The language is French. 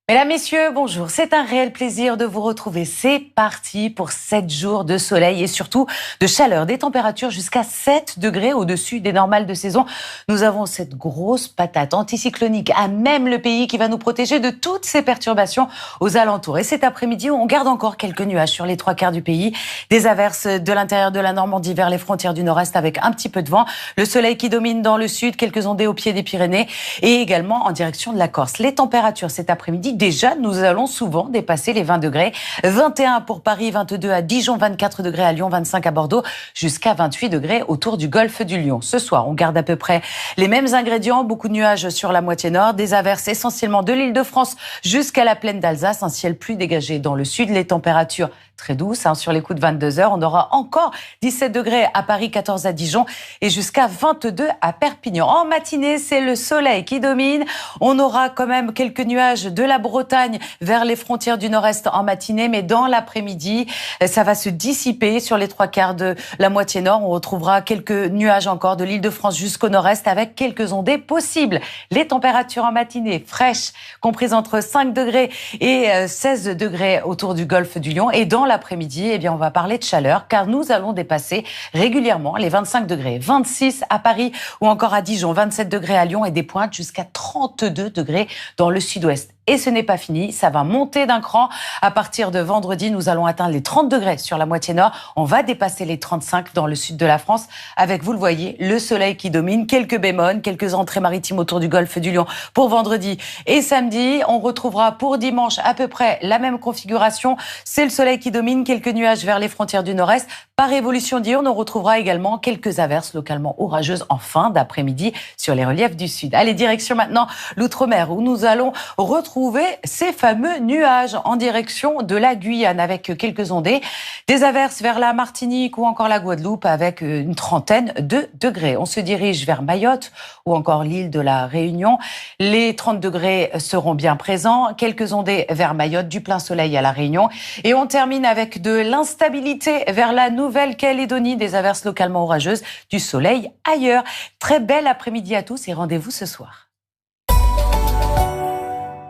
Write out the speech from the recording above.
Mesdames, Messieurs, bonjour. C'est un réel plaisir de vous retrouver. C'est parti pour 7 jours de soleil et surtout de chaleur. Des températures jusqu'à 7 degrés au-dessus des normales de saison. Nous avons cette grosse patate anticyclonique à même le pays qui va nous protéger de toutes ces perturbations aux alentours. Et cet après-midi, on garde encore quelques nuages sur les 3/4 du pays. Des averses de l'intérieur de la Normandie vers les frontières du nord-est avec un petit peu de vent. Le soleil qui domine dans le sud, quelques ondées au pied des Pyrénées et également en direction de la Corse. Les températures cet après-midi, déjà, nous allons souvent dépasser les 20 degrés. 21 pour Paris, 22 à Dijon, 24 degrés à Lyon, 25 à Bordeaux, jusqu'à 28 degrés autour du golfe du Lion. Ce soir, on garde à peu près les mêmes ingrédients. Beaucoup de nuages sur la moitié nord, des averses essentiellement de l'Île-de-France jusqu'à la plaine d'Alsace. Un ciel plus dégagé dans le sud. Les températures très douces sur les coups de 22 heures. On aura encore 17 degrés à Paris, 14 à Dijon et jusqu'à 22 à Perpignan. En matinée, c'est le soleil qui domine. On aura quand même quelques nuages de la Bretagne vers les frontières du nord-est en matinée, mais dans l'après-midi, ça va se dissiper sur les 3/4 de la moitié nord. On retrouvera quelques nuages encore de l'Île-de-France jusqu'au nord-est avec quelques ondées possibles. Les températures en matinée fraîches, comprises entre 5 degrés et 16 degrés autour du golfe du Lion. Et dans l'après-midi, on va parler de chaleur car nous allons dépasser régulièrement les 25 degrés. 26 à Paris ou encore à Dijon, 27 degrés à Lyon et des pointes jusqu'à 32 degrés dans le sud-ouest. Et ce n'est pas fini, ça va monter d'un cran. À partir de vendredi, nous allons atteindre les 30 degrés sur la moitié nord. On va dépasser les 35 dans le sud de la France avec, vous le voyez, le soleil qui domine. Quelques bémols, quelques entrées maritimes autour du golfe du Lion pour vendredi et samedi. On retrouvera pour dimanche à peu près la même configuration. C'est le soleil qui domine, quelques nuages vers les frontières du nord-est. Par évolution diurne, on retrouvera également quelques averses localement orageuses en fin d'après-midi sur les reliefs du sud. Allez, direction maintenant l'outre-mer où nous allons retrouver ces fameux nuages en direction de la Guyane avec quelques ondées. Des averses vers la Martinique ou encore la Guadeloupe avec une trentaine de degrés. On se dirige vers Mayotte ou encore l'île de la Réunion. Les 30 degrés seront bien présents. Quelques ondées vers Mayotte, du plein soleil à la Réunion. Et on termine avec de l'instabilité vers la Nouvelle-Calédonie, des averses localement orageuses, du soleil ailleurs. Très bel après-midi à tous et rendez-vous ce soir.